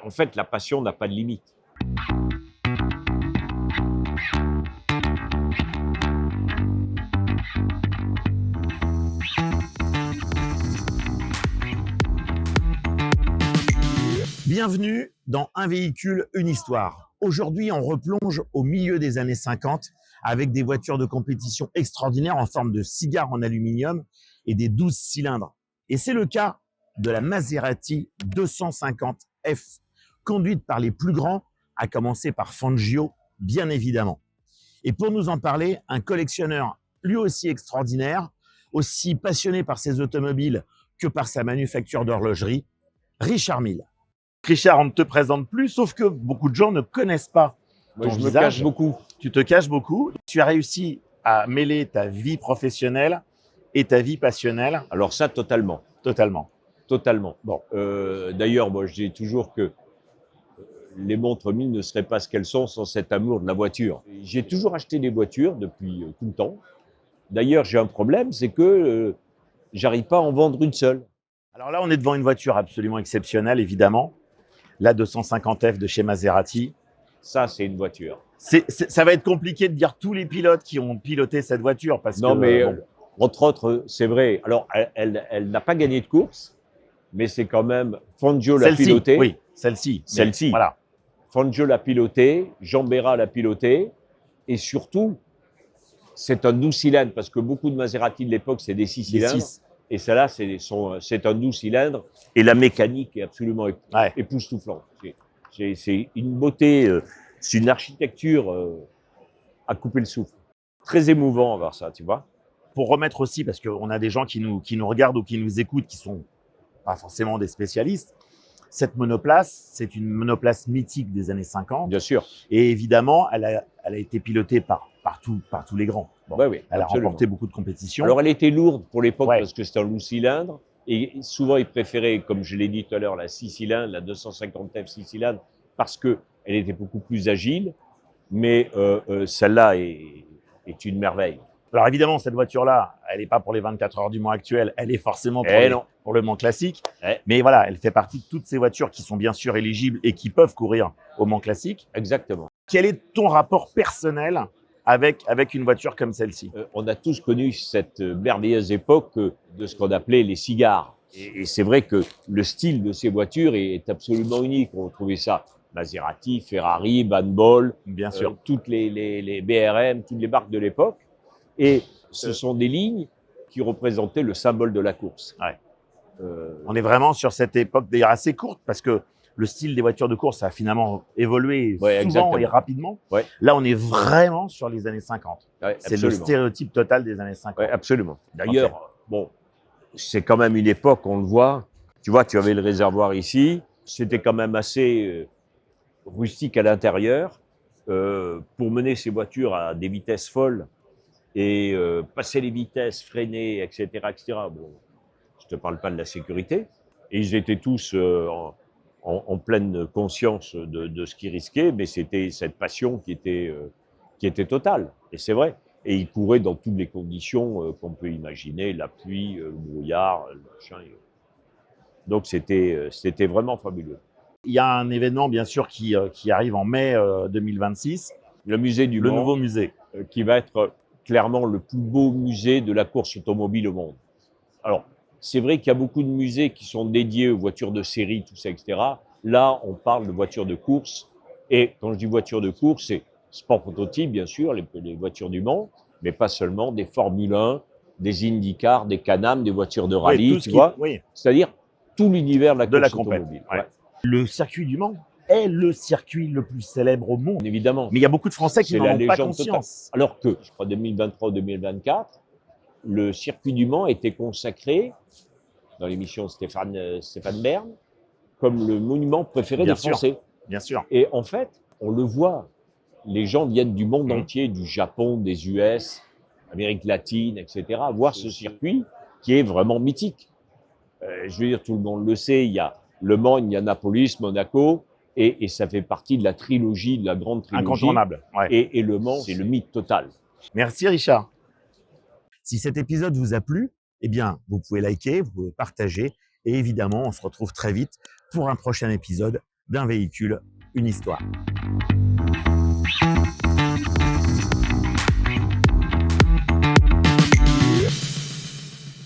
En fait, la passion n'a pas de limite. Bienvenue dans Un véhicule, une histoire. Aujourd'hui, on replonge au milieu des années 50 avec des voitures de compétition extraordinaires en forme de cigare en aluminium et des 12 cylindres. Et c'est le cas de la Maserati 250F, conduite par les plus grands, à commencer par Fangio, bien évidemment. Et pour nous en parler, un collectionneur lui aussi extraordinaire, aussi passionné par ses automobiles que par sa manufacture d'horlogerie, Richard Mille. Richard, on ne te présente plus, sauf que beaucoup de gens ne connaissent pas Moi, ton je me visage. cache beaucoup. Tu te caches beaucoup. Tu as réussi à mêler ta vie professionnelle et ta vie passionnelle Alors ça, totalement. totalement. Totalement. Bon, D'ailleurs, moi, je dis toujours que les montres Mille ne seraient pas ce qu'elles sont sans cet amour de la voiture. J'ai toujours acheté des voitures depuis tout le temps. D'ailleurs, j'ai un problème, c'est que j'arrive pas à en vendre une seule. alors là, on est devant une voiture absolument exceptionnelle, évidemment. La 250F de chez Maserati. Ça, c'est une voiture. Ça va être compliqué de dire tous les pilotes qui ont piloté cette voiture parce Non, que mais bon, entre autres, c'est vrai. Alors, elle n'a pas gagné de course, mais c'est quand même Fangio l'a celle-ci, pilotée. oui, celle-ci, mais Celle-ci. voilà. Fangio l'a pilotée, Jean Béra l'a pilotée, et surtout, c'est un 12 cylindres, parce que beaucoup de Maserati de l'époque, c'est des 6 Des cylindres, 6. et celle-là, c'est un 12 cylindres, et la mécanique est absolument Ouais. époustouflante. C'est une beauté, c'est une architecture à couper le souffle. Très émouvant à voir ça, tu vois. Pour remettre aussi, parce qu'on a des gens qui nous regardent ou qui nous écoutent qui sont pas forcément des spécialistes, cette monoplace, c'est une monoplace mythique des années 50. Bien sûr. Et évidemment, elle a été pilotée par tous les grands. Bon, Ouais, oui, elle absolument. a remporté beaucoup de compétitions. Alors, elle était lourde pour l'époque Ouais. parce que c'était un 12 cylindres. Et souvent, ils préféraient, comme je l'ai dit tout à l'heure, la 6 cylindres, la 250F 6 cylindres, parce qu'elle était beaucoup plus agile. Mais celle-là est une merveille. Alors évidemment, cette voiture-là, elle n'est pas pour les 24 heures du Mans actuel, elle est forcément Non. pour le Mans classique. Eh, Mais voilà, elle fait partie de toutes ces voitures qui sont bien sûr éligibles et qui peuvent courir au Mans classique. exactement. Quel est ton rapport personnel avec une voiture comme celle-ci? On a tous connu cette merveilleuse époque de ce qu'on appelait les cigares. Et c'est vrai que le style de ces voitures est absolument unique. On trouvait ça Maserati, Ferrari, Bandball, Bien sûr. toutes les BRM, toutes les marques de l'époque. Et ce sont des lignes qui représentaient le symbole de la course. Ouais. Euh, On est vraiment sur cette époque d'ailleurs assez courte parce que le style des voitures de course a finalement évolué Ouais, souvent exactement. et rapidement. Ouais. Là, on est vraiment sur les années 50. ouais, C'est le absolument. stéréotype total des années 50. Ouais, absolument. D'ailleurs, bon, c'est quand même une époque, on le voit. Tu vois, tu avais le réservoir ici. C'était quand même assez rustique à l'intérieur. Pour mener ces voitures à des vitesses folles et passer les vitesses, freiner, etc., etc. Bon, je te parle pas de la sécurité. Et ils étaient tous en pleine conscience de ce qu'ils risquaient, mais c'était cette passion qui était totale. Et c'est vrai. Et ils couraient dans toutes les conditions qu'on peut imaginer, la pluie, le brouillard, le machin. Donc c'était vraiment fabuleux. Il y a un événement bien sûr qui arrive en mai 2026, Le musée du le Mans, nouveau musée. qui va être clairement le plus beau musée de la course automobile au monde. Alors, c'est vrai qu'il y a beaucoup de musées qui sont dédiés aux voitures de série, tout ça, etc. Là, on parle de voitures de course. Et quand je dis voitures de course, c'est sport prototype, bien sûr, les voitures du Mans, mais pas seulement, des Formule 1, des IndyCar, des Can-Am, des voitures de rallye, Oui, tout ce tu qui, vois. oui, C'est-à-dire tout l'univers de la de la course compète. automobile. Ouais. Ouais. Le circuit du Mans est le circuit le plus célèbre au monde. Évidemment. Mais il y a beaucoup de Français qui C'est n'en la ont pas légende conscience. totale. Alors que, je crois, 2023 ou 2024, le circuit du Mans était consacré, dans l'émission Stéphane Bern, comme le monument préféré Bien des sûr. Français. Bien sûr. Et en fait, on le voit, les gens viennent du monde Mhm. entier, du Japon, des US, Amérique latine, etc., voir ce circuit qui est vraiment mythique. Je veux dire, tout le monde le sait, il y a Le Mans, il y a Indianapolis, Monaco, et ça fait partie de la trilogie, de la grande trilogie. Incontournable. Ouais. Et Le Mans, c'est le mythe total. Merci Richard. Si cet épisode vous a plu, eh bien, vous pouvez liker, vous pouvez partager et évidemment, on se retrouve très vite pour un prochain épisode d'un véhicule, une histoire.